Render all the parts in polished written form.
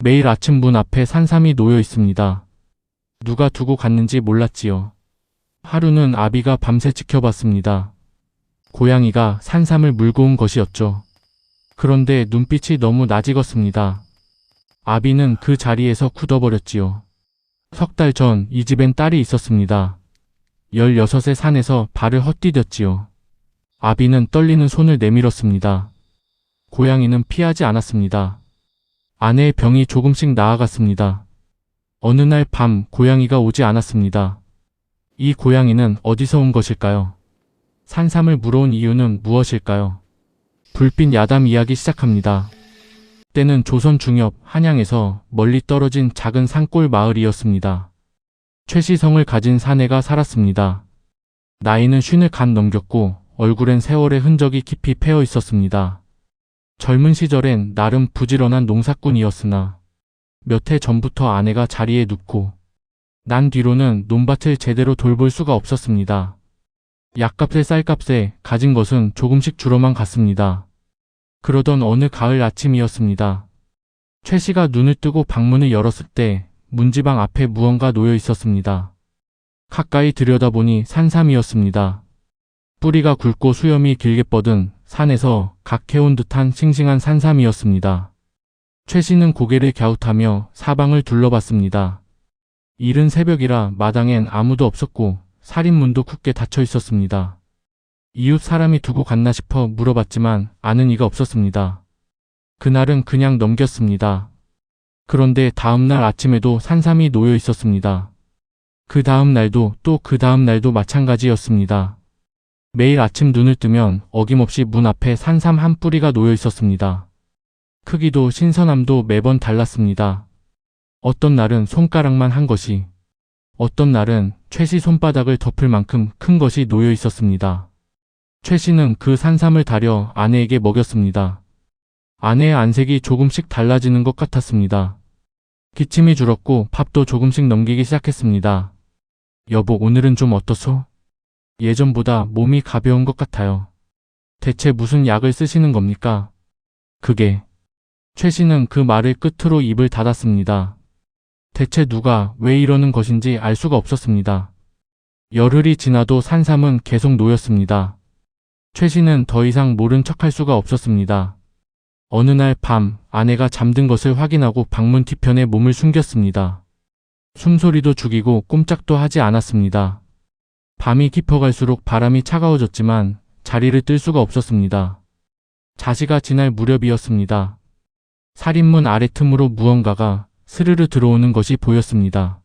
매일 아침 문 앞에 산삼이 놓여 있습니다. 누가 두고 갔는지 몰랐지요. 하루는 아비가 밤새 지켜봤습니다. 고양이가 산삼을 물고 온 것이었죠. 그런데 눈빛이 너무 낯익었습니다. 아비는 그 자리에서 굳어버렸지요. 석 달 전 이 집엔 딸이 있었습니다. 16세 산에서 발을 헛디뎠지요. 아비는 떨리는 손을 내밀었습니다. 고양이는 피하지 않았습니다. 아내의 병이 조금씩 나아갔습니다. 어느 날 밤 고양이가 오지 않았습니다. 이 고양이는 어디서 온 것일까요? 산삼을 물어온 이유는 무엇일까요? 불빛 야담 이야기 시작합니다. 때는 조선 중엽 한양에서 멀리 떨어진 작은 산골 마을이었습니다. 최시성을 가진 사내가 살았습니다. 나이는 50을 간 넘겼고 얼굴엔 세월의 흔적이 깊이 패어 있었습니다. 젊은 시절엔 나름 부지런한 농사꾼이었으나 몇 해 전부터 아내가 자리에 눕고 난 뒤로는 논밭을 제대로 돌볼 수가 없었습니다. 약값에 쌀값에 가진 것은 조금씩 줄어만 갔습니다. 그러던 어느 가을 아침이었습니다. 최 씨가 눈을 뜨고 방문을 열었을 때 문지방 앞에 무언가 놓여 있었습니다. 가까이 들여다보니 산삼이었습니다. 뿌리가 굵고 수염이 길게 뻗은 산에서 각해온 듯한 싱싱한 산삼이었습니다. 최 씨는 고개를 갸웃하며 사방을 둘러봤습니다. 이른 새벽이라 마당엔 아무도 없었고 살인문도 굳게 닫혀 있었습니다. 이웃 사람이 두고 갔나 싶어 물어봤지만 아는 이가 없었습니다. 그날은 그냥 넘겼습니다. 그런데 다음날 아침에도 산삼이 놓여 있었습니다. 그 다음 날도 또 그 다음 날도 마찬가지였습니다. 매일 아침 눈을 뜨면 어김없이 문 앞에 산삼 한 뿌리가 놓여 있었습니다. 크기도 신선함도 매번 달랐습니다. 어떤 날은 손가락만 한 것이, 어떤 날은 최 씨 손바닥을 덮을 만큼 큰 것이 놓여 있었습니다. 최 씨는 그 산삼을 다려 아내에게 먹였습니다. 아내의 안색이 조금씩 달라지는 것 같았습니다. 기침이 줄었고 밥도 조금씩 넘기기 시작했습니다. 여보, 오늘은 좀 어떠소? 예전보다 몸이 가벼운 것 같아요. 대체 무슨 약을 쓰시는 겁니까? 그게... 최 씨는 그 말을 끝으로 입을 닫았습니다. 대체 누가 왜 이러는 것인지 알 수가 없었습니다. 열흘이 지나도 산삼은 계속 놓였습니다. 최 씨는 더 이상 모른 척할 수가 없었습니다. 어느 날 밤 아내가 잠든 것을 확인하고 방문 뒤편에 몸을 숨겼습니다. 숨소리도 죽이고 꼼짝도 하지 않았습니다. 밤이 깊어갈수록 바람이 차가워졌지만 자리를 뜰 수가 없었습니다. 자시가 지날 무렵이었습니다. 살인문 아래 틈으로 무언가가 스르르 들어오는 것이 보였습니다.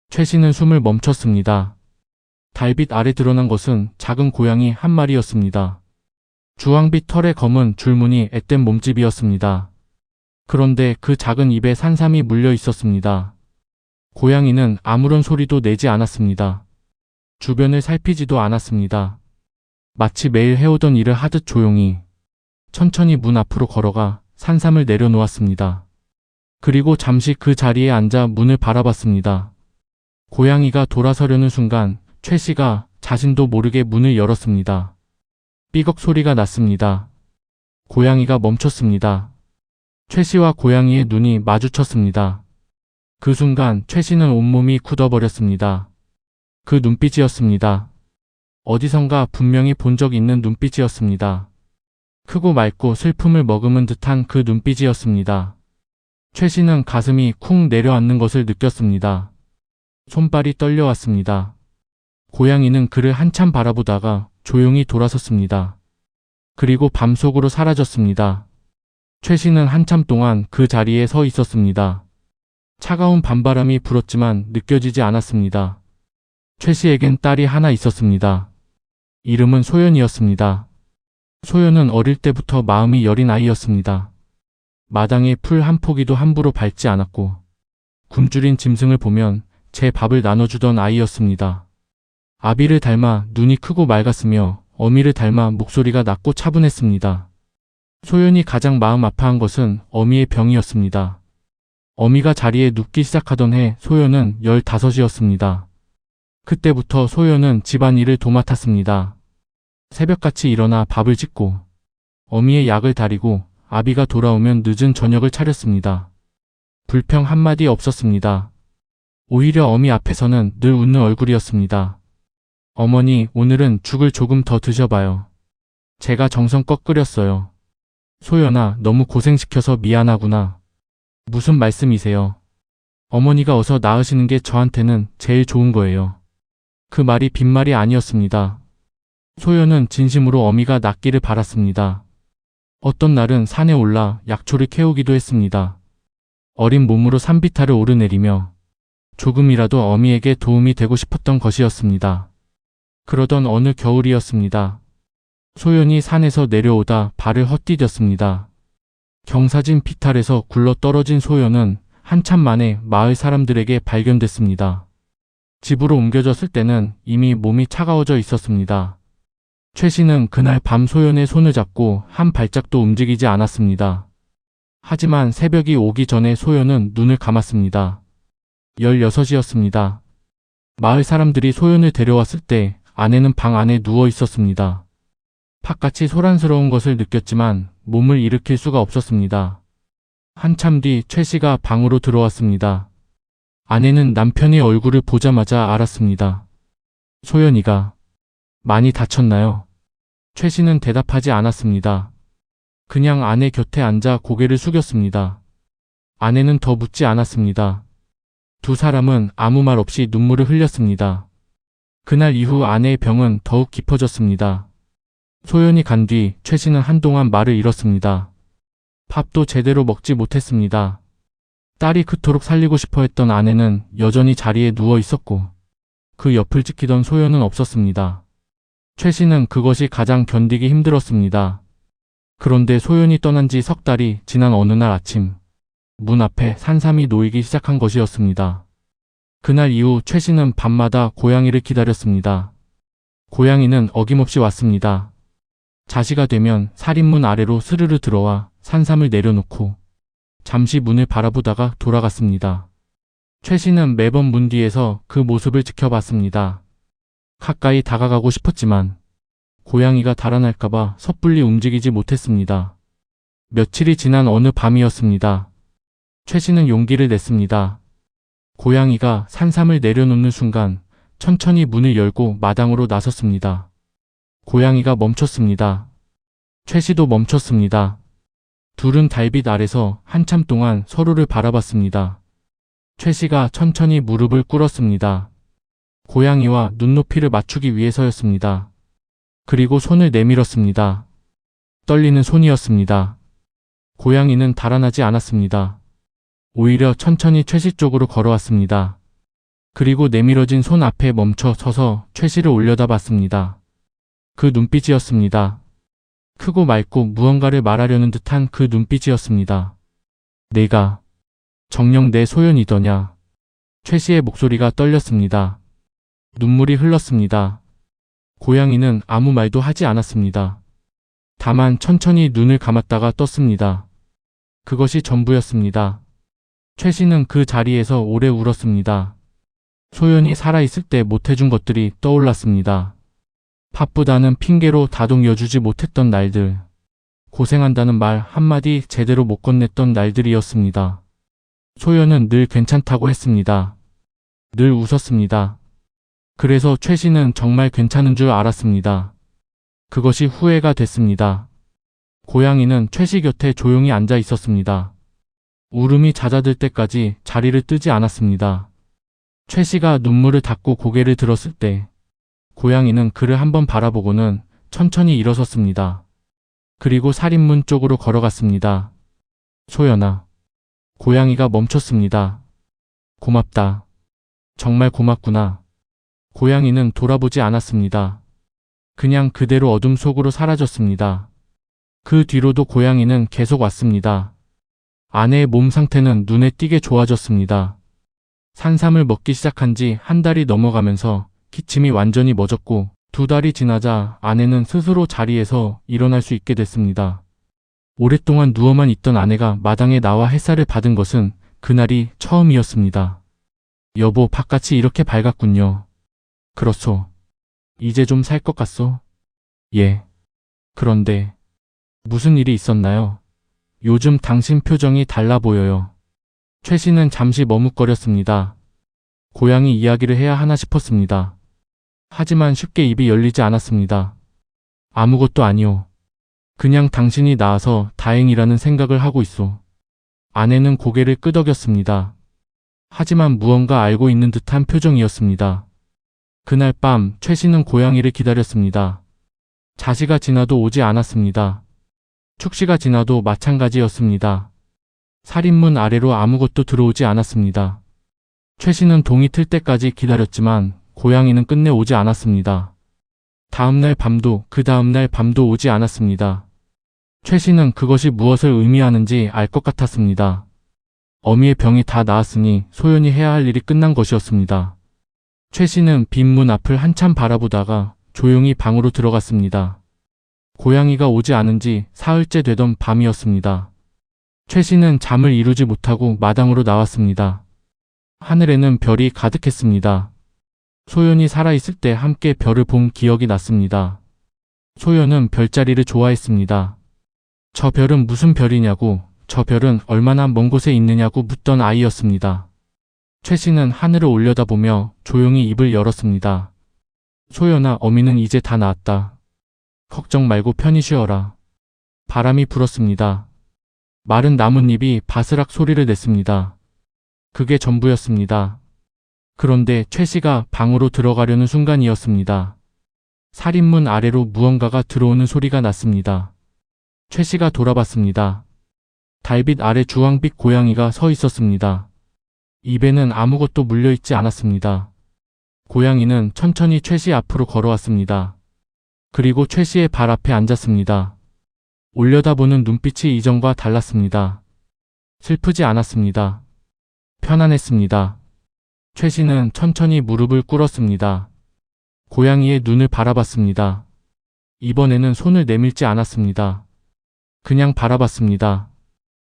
최 씨는 숨을 멈췄습니다. 달빛 아래 드러난 것은 작은 고양이 한 마리였습니다. 주황빛 털의 검은 줄무늬 앳된 몸집이었습니다. 그런데 그 작은 입에 산삼이 물려 있었습니다. 고양이는 아무런 소리도 내지 않았습니다. 주변을 살피지도 않았습니다. 마치 매일 해오던 일을 하듯 조용히 천천히 문 앞으로 걸어가 산삼을 내려놓았습니다. 그리고 잠시 그 자리에 앉아 문을 바라봤습니다. 고양이가 돌아서려는 순간 최 씨가 자신도 모르게 문을 열었습니다. 삐걱 소리가 났습니다. 고양이가 멈췄습니다. 최 씨와 고양이의 눈이 마주쳤습니다. 그 순간 최 씨는 온몸이 굳어버렸습니다. 그 눈빛이었습니다. 어디선가 분명히 본 적 있는 눈빛이었습니다. 크고 맑고 슬픔을 머금은 듯한 그 눈빛이었습니다. 최 씨는 가슴이 쿵 내려앉는 것을 느꼈습니다. 손발이 떨려왔습니다. 고양이는 그를 한참 바라보다가 조용히 돌아섰습니다. 그리고 밤속으로 사라졌습니다. 최 씨는 한참 동안 그 자리에 서 있었습니다. 차가운 밤바람이 불었지만 느껴지지 않았습니다. 최 씨에겐 딸이 하나 있었습니다. 이름은 소연이었습니다. 소연은 어릴 때부터 마음이 여린 아이였습니다. 마당에 풀 한 포기도 함부로 밟지 않았고 굶주린 짐승을 보면 제 밥을 나눠주던 아이였습니다. 아비를 닮아 눈이 크고 맑았으며 어미를 닮아 목소리가 낮고 차분했습니다. 소연이 가장 마음 아파한 것은 어미의 병이었습니다. 어미가 자리에 눕기 시작하던 해 소연은 15이었습니다. 그때부터 소연은 집안일을 도맡았습니다. 새벽같이 일어나 밥을 짓고 어미의 약을 다리고 아비가 돌아오면 늦은 저녁을 차렸습니다. 불평 한마디 없었습니다. 오히려 어미 앞에서는 늘 웃는 얼굴이었습니다. 어머니, 오늘은 죽을 조금 더 드셔봐요. 제가 정성껏 끓였어요. 소연아, 너무 고생시켜서 미안하구나. 무슨 말씀이세요? 어머니가 어서 나으시는 게 저한테는 제일 좋은 거예요. 그 말이 빈말이 아니었습니다. 소연은 진심으로 어미가 낫기를 바랐습니다. 어떤 날은 산에 올라 약초를 캐오기도 했습니다. 어린 몸으로 산비탈을 오르내리며 조금이라도 어미에게 도움이 되고 싶었던 것이었습니다. 그러던 어느 겨울이었습니다. 소연이 산에서 내려오다 발을 헛디뎠습니다. 경사진 비탈에서 굴러 떨어진 소연은 한참 만에 마을 사람들에게 발견됐습니다. 집으로 옮겨졌을 때는 이미 몸이 차가워져 있었습니다. 최 씨는 그날 밤 소연의 손을 잡고 한 발짝도 움직이지 않았습니다. 하지만 새벽이 오기 전에 소연은 눈을 감았습니다. 16이었습니다. 마을 사람들이 소연을 데려왔을 때 아내는 방 안에 누워 있었습니다. 바깥이 소란스러운 것을 느꼈지만 몸을 일으킬 수가 없었습니다. 한참 뒤 최 씨가 방으로 들어왔습니다. 아내는 남편의 얼굴을 보자마자 알았습니다. 소연이가 많이 다쳤나요? 최 씨는 대답하지 않았습니다. 그냥 아내 곁에 앉아 고개를 숙였습니다. 아내는 더 묻지 않았습니다. 두 사람은 아무 말 없이 눈물을 흘렸습니다. 그날 이후 아내의 병은 더욱 깊어졌습니다. 소연이 간 뒤 최 씨는 한동안 말을 잃었습니다. 밥도 제대로 먹지 못했습니다. 딸이 그토록 살리고 싶어 했던 아내는 여전히 자리에 누워 있었고 그 옆을 지키던 소연은 없었습니다. 최 씨는 그것이 가장 견디기 힘들었습니다. 그런데 소연이 떠난 지 석 달이 지난 어느 날 아침, 문 앞에 산삼이 놓이기 시작한 것이었습니다. 그날 이후 최 씨는 밤마다 고양이를 기다렸습니다. 고양이는 어김없이 왔습니다. 자시가 되면 살인문 아래로 스르르 들어와 산삼을 내려놓고 잠시 문을 바라보다가 돌아갔습니다. 최 씨는 매번 문 뒤에서 그 모습을 지켜봤습니다. 가까이 다가가고 싶었지만 고양이가 달아날까봐 섣불리 움직이지 못했습니다. 며칠이 지난 어느 밤이었습니다. 최 씨는 용기를 냈습니다. 고양이가 산삼을 내려놓는 순간 천천히 문을 열고 마당으로 나섰습니다. 고양이가 멈췄습니다. 최 씨도 멈췄습니다. 둘은 달빛 아래서 한참 동안 서로를 바라봤습니다. 최 씨가 천천히 무릎을 꿇었습니다. 고양이와 눈높이를 맞추기 위해서였습니다. 그리고 손을 내밀었습니다. 떨리는 손이었습니다. 고양이는 달아나지 않았습니다. 오히려 천천히 최 씨 쪽으로 걸어왔습니다. 그리고 내밀어진 손 앞에 멈춰 서서 최 씨를 올려다봤습니다. 그 눈빛이었습니다. 크고 맑고 무언가를 말하려는 듯한 그 눈빛이었습니다. 내가 정녕 내 소연이더냐. 최 씨의 목소리가 떨렸습니다. 눈물이 흘렀습니다. 고양이는 아무 말도 하지 않았습니다. 다만 천천히 눈을 감았다가 떴습니다. 그것이 전부였습니다. 최 씨는 그 자리에서 오래 울었습니다. 소연이 살아있을 때 못해준 것들이 떠올랐습니다. 바쁘다는 핑계로 다독여주지 못했던 날들, 고생한다는 말 한마디 제대로 못 건넸던 날들이었습니다. 소연은 늘 괜찮다고 했습니다. 늘 웃었습니다. 그래서 최 씨는 정말 괜찮은 줄 알았습니다. 그것이 후회가 됐습니다. 고양이는 최 씨 곁에 조용히 앉아 있었습니다. 울음이 잦아들 때까지 자리를 뜨지 않았습니다. 최 씨가 눈물을 닦고 고개를 들었을 때 고양이는 그를 한번 바라보고는 천천히 일어섰습니다. 그리고 살인문 쪽으로 걸어갔습니다. 소연아. 고양이가 멈췄습니다. 고맙다. 정말 고맙구나. 고양이는 돌아보지 않았습니다. 그냥 그대로 어둠 속으로 사라졌습니다. 그 뒤로도 고양이는 계속 왔습니다. 아내의 몸 상태는 눈에 띄게 좋아졌습니다. 산삼을 먹기 시작한 지 한 달이 넘어가면서 기침이 완전히 멎었고 2달이 지나자 아내는 스스로 자리에서 일어날 수 있게 됐습니다. 오랫동안 누워만 있던 아내가 마당에 나와 햇살을 받은 것은 그날이 처음이었습니다. 여보, 바깥이 이렇게 밝았군요. 그렇소. 이제 좀 살 것 같소? 예. 그런데 무슨 일이 있었나요? 요즘 당신 표정이 달라 보여요. 최 씨는 잠시 머뭇거렸습니다. 고양이 이야기를 해야 하나 싶었습니다. 하지만 쉽게 입이 열리지 않았습니다. 아무것도 아니요. 그냥 당신이 나아서 다행이라는 생각을 하고 있어. 아내는 고개를 끄덕였습니다. 하지만 무언가 알고 있는 듯한 표정이었습니다. 그날 밤 최 씨는 고양이를 기다렸습니다. 자시가 지나도 오지 않았습니다. 축시가 지나도 마찬가지였습니다. 살인문 아래로 아무것도 들어오지 않았습니다. 최 씨는 동이 틀 때까지 기다렸지만 고양이는 끝내 오지 않았습니다. 다음날 밤도 그 다음날 밤도 오지 않았습니다. 최 씨는 그것이 무엇을 의미하는지 알 것 같았습니다. 어미의 병이 다 나았으니 소연이 해야 할 일이 끝난 것이었습니다. 최 씨는 빈 문 앞을 한참 바라보다가 조용히 방으로 들어갔습니다. 고양이가 오지 않은 지 사흘째 되던 밤이었습니다. 최 씨는 잠을 이루지 못하고 마당으로 나왔습니다. 하늘에는 별이 가득했습니다. 소연이 살아있을 때 함께 별을 본 기억이 났습니다. 소연은 별자리를 좋아했습니다. 저 별은 무슨 별이냐고, 저 별은 얼마나 먼 곳에 있느냐고 묻던 아이였습니다. 최 씨는 하늘을 올려다보며 조용히 입을 열었습니다. 소연아, 어미는 이제 다 나았다. 걱정 말고 편히 쉬어라. 바람이 불었습니다. 마른 나뭇잎이 바스락 소리를 냈습니다. 그게 전부였습니다. 그런데 최 씨가 방으로 들어가려는 순간이었습니다. 살인문 아래로 무언가가 들어오는 소리가 났습니다. 최 씨가 돌아봤습니다. 달빛 아래 주황빛 고양이가 서 있었습니다. 입에는 아무것도 물려있지 않았습니다. 고양이는 천천히 최 씨 앞으로 걸어왔습니다. 그리고 최 씨의 발 앞에 앉았습니다. 올려다보는 눈빛이 이전과 달랐습니다. 슬프지 않았습니다. 편안했습니다. 최 씨는 천천히 무릎을 꿇었습니다. 고양이의 눈을 바라봤습니다. 이번에는 손을 내밀지 않았습니다. 그냥 바라봤습니다.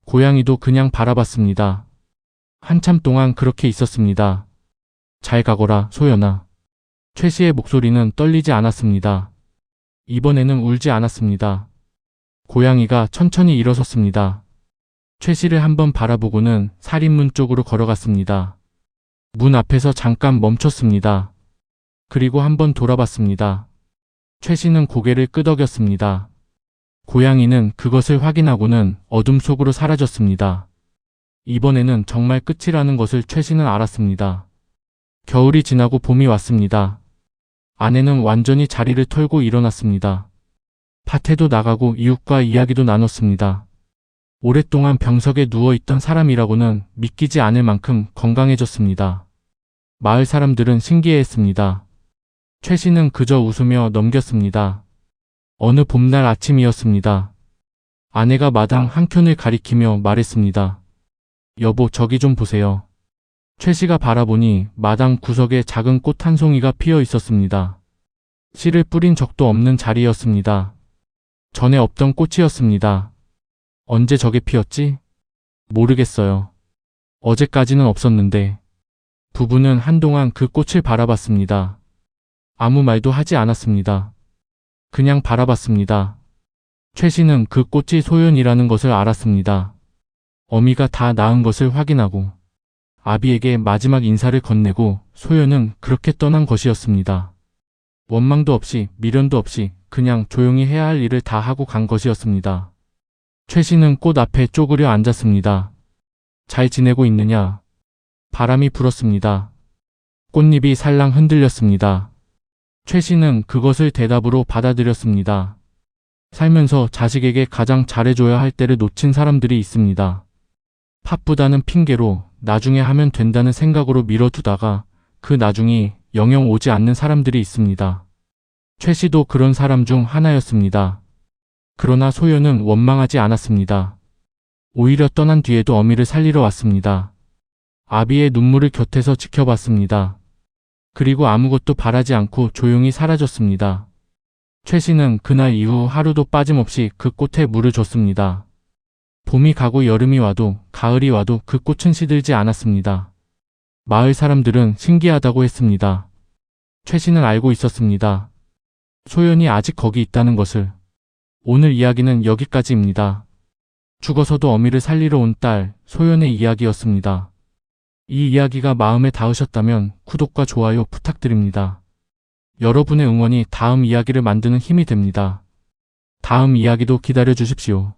고양이도 그냥 바라봤습니다. 한참 동안 그렇게 있었습니다. 잘 가거라, 소연아. 최 씨의 목소리는 떨리지 않았습니다. 이번에는 울지 않았습니다. 고양이가 천천히 일어섰습니다. 최 씨를 한번 바라보고는 살인문 쪽으로 걸어갔습니다. 문 앞에서 잠깐 멈췄습니다. 그리고 한번 돌아봤습니다. 최 씨는 고개를 끄덕였습니다. 고양이는 그것을 확인하고는 어둠 속으로 사라졌습니다. 이번에는 정말 끝이라는 것을 최 씨는 알았습니다. 겨울이 지나고 봄이 왔습니다. 아내는 완전히 자리를 털고 일어났습니다. 밭에도 나가고 이웃과 이야기도 나눴습니다. 오랫동안 병석에 누워있던 사람이라고는 믿기지 않을 만큼 건강해졌습니다. 마을 사람들은 신기해했습니다. 최 씨는 그저 웃으며 넘겼습니다. 어느 봄날 아침이었습니다. 아내가 마당 한켠을 가리키며 말했습니다. 여보, 저기 좀 보세요. 최 씨가 바라보니 마당 구석에 작은 꽃 한 송이가 피어 있었습니다. 씨를 뿌린 적도 없는 자리였습니다. 전에 없던 꽃이었습니다. 언제 저게 피었지? 모르겠어요. 어제까지는 없었는데. 부부는 한동안 그 꽃을 바라봤습니다. 아무 말도 하지 않았습니다. 그냥 바라봤습니다. 최 씨는 그 꽃이 소연이라는 것을 알았습니다. 어미가 다 나은 것을 확인하고 아비에게 마지막 인사를 건네고 소연은 그렇게 떠난 것이었습니다. 원망도 없이 미련도 없이 그냥 조용히 해야 할 일을 다 하고 간 것이었습니다. 최 씨는 꽃 앞에 쪼그려 앉았습니다. 잘 지내고 있느냐? 바람이 불었습니다. 꽃잎이 살랑 흔들렸습니다. 최 씨는 그것을 대답으로 받아들였습니다. 살면서 자식에게 가장 잘해줘야 할 때를 놓친 사람들이 있습니다. 바쁘다는 핑계로 나중에 하면 된다는 생각으로 미뤄두다가 그 나중이 영영 오지 않는 사람들이 있습니다. 최 씨도 그런 사람 중 하나였습니다. 그러나 소연은 원망하지 않았습니다. 오히려 떠난 뒤에도 어미를 살리러 왔습니다. 아비의 눈물을 곁에서 지켜봤습니다. 그리고 아무것도 바라지 않고 조용히 사라졌습니다. 최 씨는 그날 이후 하루도 빠짐없이 그 꽃에 물을 줬습니다. 봄이 가고 여름이 와도 가을이 와도 그 꽃은 시들지 않았습니다. 마을 사람들은 신기하다고 했습니다. 최 씨는 알고 있었습니다. 소연이 아직 거기 있다는 것을. 오늘 이야기는 여기까지입니다. 죽어서도 어미를 살리러 온 딸, 소연의 이야기였습니다. 이 이야기가 마음에 닿으셨다면 구독과 좋아요 부탁드립니다. 여러분의 응원이 다음 이야기를 만드는 힘이 됩니다. 다음 이야기도 기다려 주십시오.